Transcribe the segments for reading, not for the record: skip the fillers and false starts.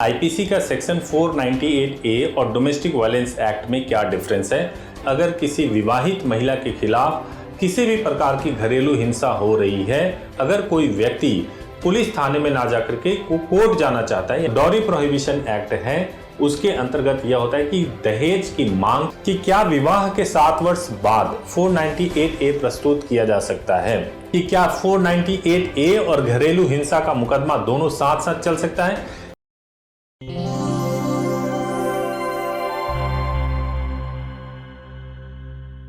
IPC का section 498A और domestic violence act में क्या डिफरेंस है। अगर किसी विवाहित महिला के खिलाफ किसी भी प्रकार की घरेलू हिंसा हो रही है, अगर कोई व्यक्ति पुलिस थाने में ना जाकर के कोर्ट जाना चाहता है, डॉरी प्रोहिबिशन एक्ट है, उसके अंतर्गत यह होता है कि दहेज की मांग कि क्या विवाह के 7 वर्ष बाद 498A प्रस्तुत किया जा सकता है, कि क्या 498A और घरेलू हिंसा का मुकदमा दोनों साथ साथ चल सकता है।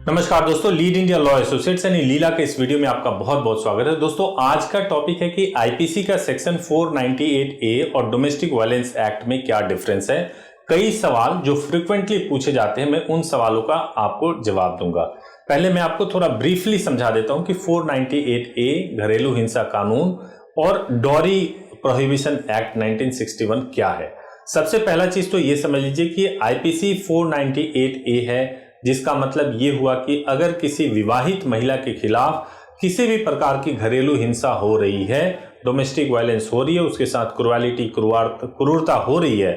नमस्कार दोस्तों, लीड इंडिया लॉ एसोसिएट्स यानी लीला के इस वीडियो में आपका बहुत बहुत स्वागत है। दोस्तों, आज का टॉपिक है कि आईपीसी का सेक्शन 498A और डोमेस्टिक वायलेंस एक्ट में क्या डिफरेंस है। कई सवाल जो फ्रिक्वेंटली पूछे जाते हैं, मैं उन सवालों का आपको जवाब दूंगा। पहले मैं आपको थोड़ा ब्रीफली समझा देता हूं कि 498A घरेलू हिंसा कानून और डॉरी प्रोहिबिशन एक्ट 1961 क्या है। सबसे पहला चीज तो ये समझ लीजिए कि आईपीसी 498A है, जिसका मतलब ये हुआ कि अगर किसी विवाहित महिला के खिलाफ किसी भी प्रकार की घरेलू हिंसा हो रही है, डोमेस्टिक वायलेंस हो रही है, उसके साथ क्रुएलिटी क्रूरता हो रही है,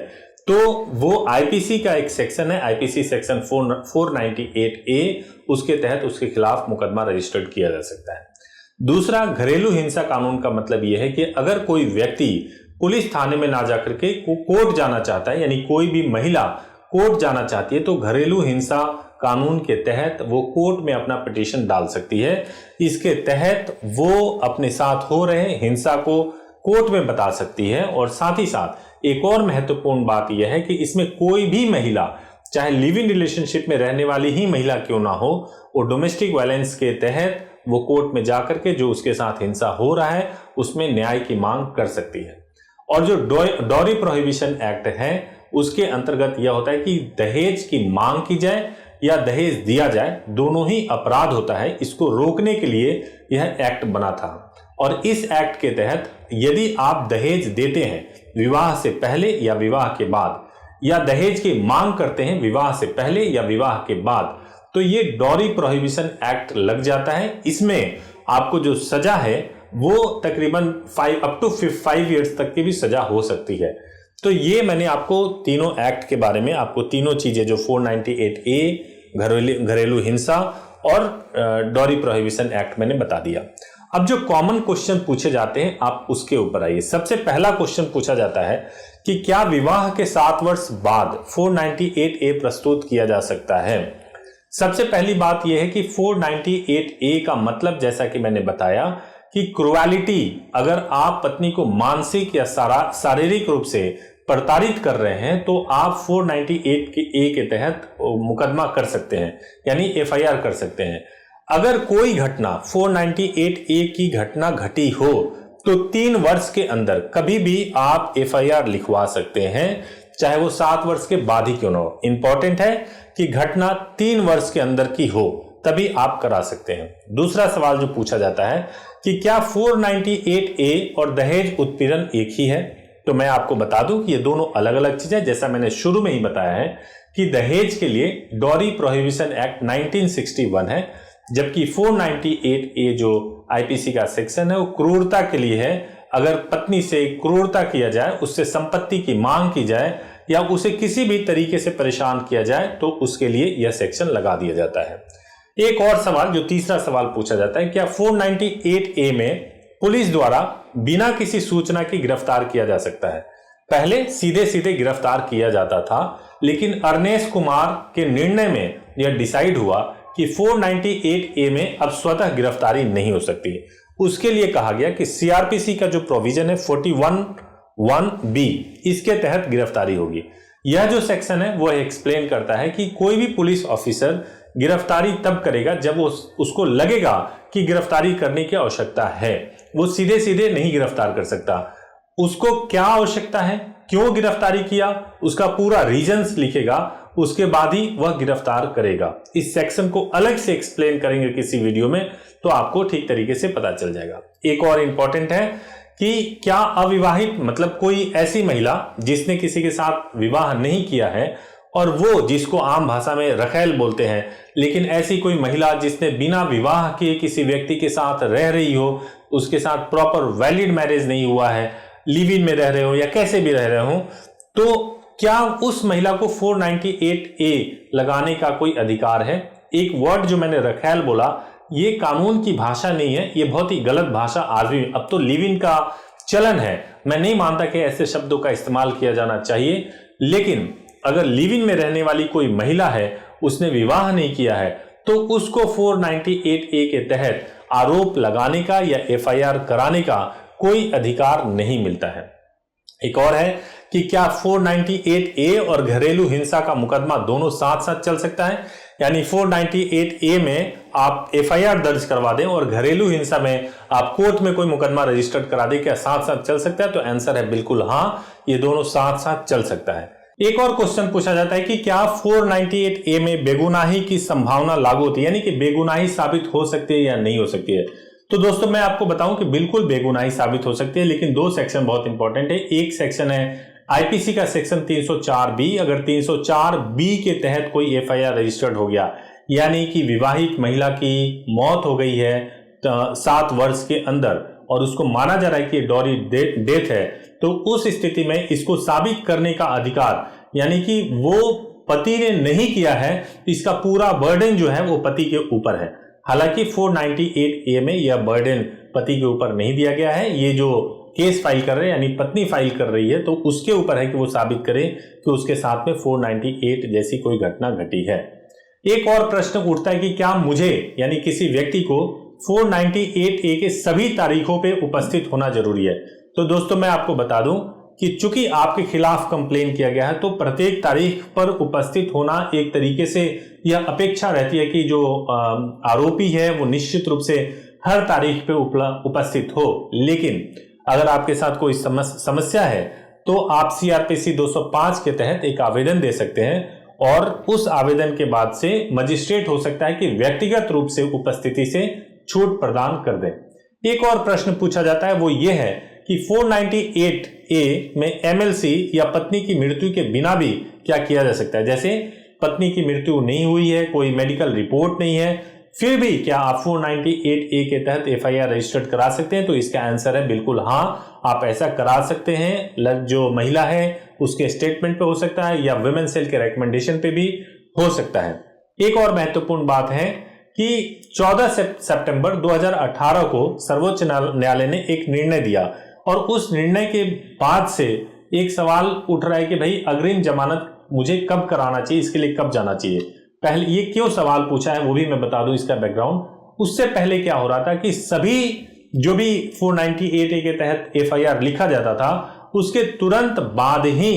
तो वो आईपीसी का एक सेक्शन है, आईपीसी सेक्शन 498A, उसके तहत उसके खिलाफ मुकदमा रजिस्टर्ड किया जा सकता है। दूसरा, घरेलू हिंसा कानून का मतलब यह है कि अगर कोई व्यक्ति पुलिस थाने में ना जाकर के कोर्ट जाना चाहता है, यानी कोई भी महिला कोर्ट जाना चाहती है, तो घरेलू हिंसा कानून के तहत वो कोर्ट में अपना पिटीशन डाल सकती है। इसके तहत वो अपने साथ हो रहे हिंसा को कोर्ट में बता सकती है। और साथ ही साथ एक और महत्वपूर्ण बात यह है कि इसमें कोई भी महिला, चाहे लिव इन रिलेशनशिप में रहने वाली ही महिला क्यों ना हो, वो डोमेस्टिक वायलेंस के तहत वो कोर्ट में जाकर के जो उसके साथ हिंसा हो रहा है उसमें न्याय की मांग कर सकती है। और जो डॉरी प्रोहिबिशन एक्ट है, उसके अंतर्गत यह होता है कि दहेज की मांग की जाए या दहेज दिया जाए, दोनों ही अपराध होता है। इसको रोकने के लिए यह एक्ट बना था। और इस एक्ट के तहत यदि आप दहेज देते हैं विवाह से पहले या विवाह के बाद, या दहेज की मांग करते हैं विवाह से पहले या विवाह के बाद, तो ये डॉरी प्रोहिबिशन एक्ट लग जाता है। इसमें आपको जो सजा है वो तकरीबन 5 इयर्स तक की भी सजा हो सकती है। तो ये मैंने आपको तीनों एक्ट के बारे में, आपको तीनों चीजें जो 498A घरेलू हिंसा और डॉरी प्रोहिबिशन एक्ट मैंने बता दिया। अब जो कॉमन क्वेश्चन पूछे जाते हैं, आप उसके ऊपर आइए। सबसे पहला क्वेश्चन पूछा जाता है कि क्या विवाह के 7 वर्ष बाद 498A प्रस्तुत किया जा सकता है। सबसे पहली बात यह है कि 498A का मतलब, जैसा कि मैंने बताया, कि क्रुएलिटी, अगर आप पत्नी को मानसिक या शारीरिक रूप से प्रताड़ित कर रहे हैं, तो आप 498A के तहत मुकदमा कर सकते हैं, यानी एफआईआर कर सकते हैं। अगर कोई घटना 498A की घटना घटी हो तो 3 वर्ष के अंदर कभी भी आप एफआईआर लिखवा सकते हैं, चाहे वो 7 वर्ष के बाद ही क्यों ना हो। इंपॉर्टेंट है कि घटना 3 वर्ष के अंदर की हो, तभी आप करा सकते हैं। दूसरा सवाल जो पूछा जाता है कि क्या 498A और दहेज उत्पीड़न एक ही है, तो मैं आपको बता दूं कि ये दोनों अलग अलग चीजें। जैसा मैंने शुरू में ही बताया है कि दहेज के लिए डॉरी प्रोहिबिशन एक्ट 1961 है, जबकि 498A जो आईपीसी का सेक्शन है वो क्रूरता के लिए है। अगर पत्नी से क्रूरता किया जाए, उससे संपत्ति की मांग की जाए या उसे किसी भी तरीके से परेशान किया जाए, तो उसके लिए यह सेक्शन लगा दिया जाता है। एक और सवाल, जो तीसरा सवाल पूछा जाता है, क्या 498A में पुलिस द्वारा बिना किसी सूचना की गिरफ्तार किया जा सकता है। पहले सीधे सीधे गिरफ्तार किया जाता था, लेकिन अर्नेश कुमार के निर्णय में यह डिसाइड हुआ कि 498A में अब स्वतः गिरफ्तारी नहीं हो सकती। उसके लिए कहा गया कि सीआरपीसी का जो प्रोविजन है 41(1)(b), इसके तहत गिरफ्तारी होगी। यह जो सेक्शन है वो एक्सप्लेन करता है कि कोई भी पुलिस ऑफिसर गिरफ्तारी तब करेगा जब उसको लगेगा कि गिरफ्तारी करने की आवश्यकता है। वो सीधे सीधे नहीं गिरफ्तार कर सकता। उसको क्या आवश्यकता है, क्यों गिरफ्तारी किया, उसका पूरा रीजंस लिखेगा, उसके बाद ही वह गिरफ्तार करेगा। इस सेक्शन को अलग से एक्सप्लेन करेंगे किसी वीडियो में, तो आपको ठीक तरीके से पता चल जाएगा। एक और इंपॉर्टेंट है कि क्या अविवाहित, मतलब कोई ऐसी महिला जिसने किसी के साथ विवाह नहीं किया है, और वो जिसको आम भाषा में रखैल बोलते हैं, लेकिन ऐसी कोई महिला जिसने बिना विवाह किए किसी व्यक्ति के साथ रह रही हो, उसके साथ प्रॉपर वैलिड मैरिज नहीं हुआ है, लिव इन में रह रहे हो या कैसे भी रह रहे हो, तो क्या उस महिला को 498A लगाने का कोई अधिकार है? एक वर्ड जो मैंने रखैल बोला, ये कानून की भाषा नहीं है, ये बहुत ही गलत भाषा आज भी, अब तो लिव इन का चलन है, मैं नहीं मानता कि ऐसे शब्दों का इस्तेमाल किया जाना चाहिए, लेकिन अगर लिव इन में रहने वाली कोई महिला है, उसने विवाह नहीं किया है, तो उसको 498A के तहत आरोप लगाने का या FIR कराने का कोई अधिकार नहीं मिलता है। एक और है कि क्या 498A और घरेलू हिंसा का मुकदमा दोनों साथ साथ चल सकता है? यानी 498A में आप FIR दर्ज करवा दें और घरेलू हिंसा में आप कोर्ट में कोई मुकदमा रजिस्टर्ड करा दें, क्या साथ साथ चल सकता है? तो आंसर है बिल्कुल हाँ, ये दोनों साथ साथ चल सकता है। एक और क्वेश्चन पूछा जाता है कि क्या 498A में बेगुनाही की संभावना लागू होती है, यानी कि बेगुनाही साबित हो सकती है या नहीं हो सकती है? तो दोस्तों मैं आपको बताऊं कि बिल्कुल बेगुनाही साबित हो सकती है, लेकिन दो सेक्शन बहुत इंपॉर्टेंट है। एक सेक्शन है आईपीसी का सेक्शन 304B, अगर 304B के तहत कोई FIR रजिस्टर्ड हो गया, यानी कि विवाहित महिला की मौत हो गई है 7 वर्ष के अंदर और उसको माना जा रहा है कि डॉरी डेथ है, तो उस स्थिति में इसको साबित करने का अधिकार, यानी कि वो पति ने नहीं किया है, इसका पूरा बर्डन जो है वो पति के ऊपर है। हालांकि 498A में यह बर्डन पति के ऊपर नहीं दिया गया है, ये जो केस फाइल कर रहे हैं यानी पत्नी फाइल कर रही है, तो उसके ऊपर है कि वो साबित करे कि उसके साथ में 498 जैसी कोई घटना घटी है। एक और प्रश्न उठता है कि क्या मुझे यानी किसी व्यक्ति को 498A के सभी तारीखों पे उपस्थित होना जरूरी है? तो दोस्तों मैं आपको बता दूं कि चूंकि आपके खिलाफ कंप्लेन किया गया है, तो प्रत्येक तारीख पर उपस्थित होना एक तरीके से यह अपेक्षा रहती है कि जो आरोपी है वो निश्चित रूप से हर तारीख पे उपस्थित हो। लेकिन अगर आपके साथ कोई समस्या है तो आप CRPC 205 के तहत एक आवेदन दे सकते हैं और उस आवेदन के बाद से मजिस्ट्रेट हो सकता है कि व्यक्तिगत रूप से उपस्थिति से छूट प्रदान कर दे। एक और प्रश्न पूछा जाता है, वो ये है कि 498A में MLC या पत्नी की मृत्यु के बिना भी क्या किया जा सकता है? जैसे पत्नी की मृत्यु नहीं हुई है, कोई मेडिकल रिपोर्ट नहीं है, फिर भी क्या आप 498A के तहत FIR रजिस्टर्ड करा सकते हैं? तो इसका आंसर है बिल्कुल हाँ, आप ऐसा करा सकते हैं। जो महिला है उसके स्टेटमेंट पे हो सकता है या विमेन सेल के रिकमेंडेशन पे भी हो सकता है। एक और महत्वपूर्ण बात है कि 14 सितंबर 2018 को सर्वोच्च न्यायालय ने एक निर्णय दिया और उस निर्णय के बाद से एक सवाल उठ रहा है कि भाई अग्रिम जमानत मुझे कब कराना चाहिए, इसके लिए कब जाना चाहिए। पहले ये क्यों सवाल पूछा है वो भी मैं बता दूं इसका बैकग्राउंड। उससे पहले क्या हो रहा था कि सभी जो भी 498A के तहत FIR लिखा जाता था उसके तुरंत बाद ही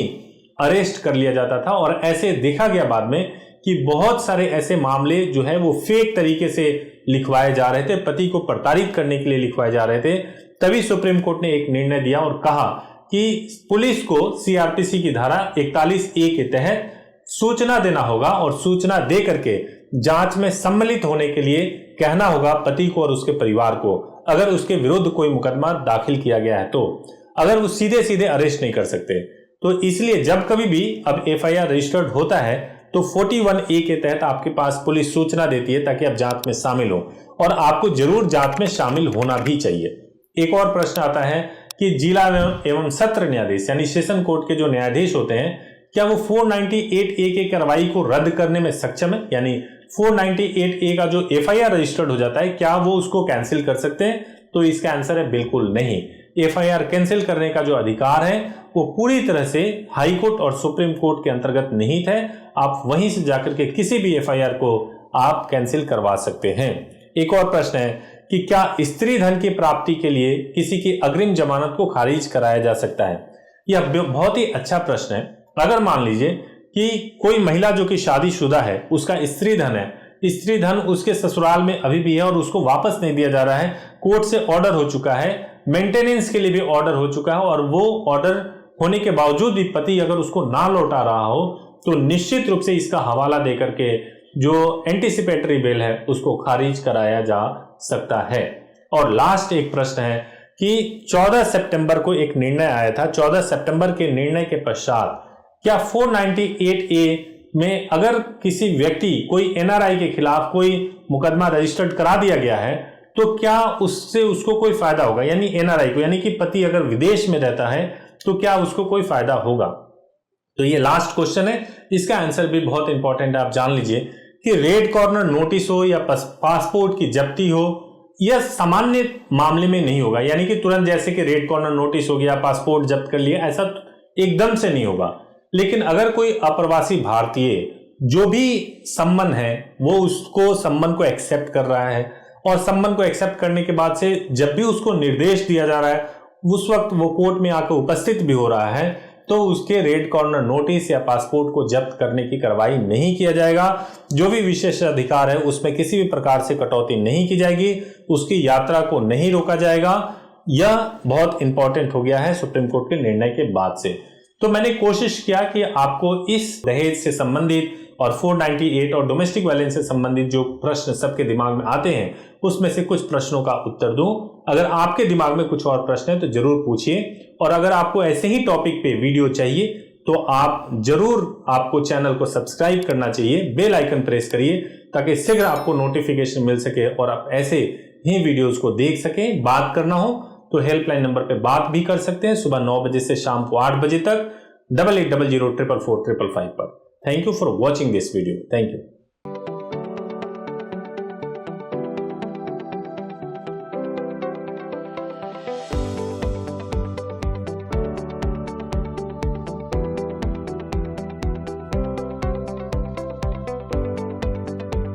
अरेस्ट कर लिया जाता था और ऐसे देखा गया बाद में कि बहुत सारे ऐसे मामले जो है वो फेक तरीके से लिखवाए जा रहे थे, पति को प्रताड़ित करने के लिए लिखवाए जा रहे थे। तभी सुप्रीम कोर्ट ने एक निर्णय दिया और कहा कि पुलिस को CRPC की धारा 41A के तहत सूचना देना होगा और सूचना दे करके जांच में सम्मिलित होने के लिए कहना होगा पति को और उसके परिवार को, अगर उसके विरुद्ध कोई मुकदमा दाखिल किया गया है तो। अगर वो सीधे सीधे अरेस्ट नहीं कर सकते, तो इसलिए जब कभी भी अब FIR रजिस्टर्ड होता है तो 41A के तहत आपके पास पुलिस सूचना देती है ताकि आप जांच में शामिल हो और आपको जरूर जांच में शामिल होना भी चाहिए। एक और प्रश्न आता है कि जिला एवं सत्र न्यायाधीश यानी सेशन कोर्ट के जो न्यायाधीश होते हैं, क्या वो 498A के कार्रवाई को रद्द करने में सक्षम है? यानी 498A का जो FIR रजिस्टर्ड हो जाता है, क्या वो उसको कैंसिल कर सकते हैं? तो इसका आंसर है बिल्कुल नहीं। FIR कैंसिल करने का जो अधिकार है वो पूरी तरह से हाई कोर्ट और सुप्रीम कोर्ट के अंतर्गत निहित है। आप वहीं से जाकर के किसी भी FIR को आप कैंसिल करवा सकते हैं। एक और प्रश्न है कि क्या स्त्री धन की प्राप्ति के लिए किसी की अग्रिम जमानत को खारिज कराया जा सकता है? यह बहुत ही अच्छा प्रश्न है। अगर मान लीजिए कि कोई महिला जो कि शादीशुदा है, उसका स्त्री धन है, स्त्री धन उसके ससुराल में अभी भी है और उसको वापस नहीं दिया जा रहा है, कोर्ट से ऑर्डर हो चुका है, मेंटेनेंस के लिए भी ऑर्डर हो चुका है और वो ऑर्डर होने के बावजूद भी पति अगर उसको ना लौटा रहा हो तो निश्चित रूप से इसका हवाला देकर के जो एंटीसिपेटरी बेल है उसको खारिज कराया जा सकता है। और लास्ट एक प्रश्न है कि 14 सितंबर को एक निर्णय आया था। 14 सितंबर के निर्णय के पश्चात क्या 498A में अगर किसी व्यक्ति कोई NRI के खिलाफ कोई मुकदमा रजिस्टर्ड करा दिया गया है तो क्या उससे उसको कोई फायदा होगा? यानी NRI को, यानी कि पति अगर विदेश में रहता है तो क्या उसको कोई फायदा होगा? तो ये लास्ट क्वेश्चन है, इसका आंसर भी बहुत इंपॉर्टेंट है, आप जान लीजिए कि रेड कॉर्नर नोटिस हो या पासपोर्ट की जब्ती हो, यह सामान्य मामले में नहीं होगा। यानी कि तुरंत जैसे कि रेड कॉर्नर नोटिस हो गया, पासपोर्ट जब्त कर लिया, ऐसा एकदम से नहीं होगा। लेकिन अगर कोई अप्रवासी भारतीय जो भी सम्मन है वो उसको सम्मन को एक्सेप्ट कर रहा है और सम्मन को एक्सेप्ट करने के बाद से जब भी उसको निर्देश दिया जा रहा है उस वक्त वो कोर्ट में आकर उपस्थित भी हो रहा है, तो उसके रेड कॉर्नर नोटिस या पासपोर्ट को जब्त करने की कार्रवाई नहीं किया जाएगा। जो भी विशेष अधिकार है उसमें किसी भी प्रकार से कटौती नहीं की जाएगी, उसकी यात्रा को नहीं रोका जाएगा। यह बहुत इंपॉर्टेंट हो गया है सुप्रीम कोर्ट के निर्णय के बाद से। तो मैंने कोशिश किया कि आपको इस दहेज से संबंधित और 498 और डोमेस्टिक वायलेंस से संबंधित जो प्रश्न सबके दिमाग में आते हैं उसमें से कुछ प्रश्नों का उत्तर दूं। अगर आपके दिमाग में कुछ और प्रश्न है तो जरूर पूछिए, और अगर आपको ऐसे ही टॉपिक पे वीडियो चाहिए तो आप जरूर आपको चैनल को सब्सक्राइब करना चाहिए, बेल आइकन प्रेस करिए ताकि शीघ्र आपको नोटिफिकेशन मिल सके और आप ऐसे ही वीडियोज को देख सकें। बात करना हो तो हेल्पलाइन नंबर पे बात भी कर सकते हैं, सुबह 9 बजे से शाम को 8 बजे तक, 8800 444 555 पर। Thank you for watching this video. Thank you.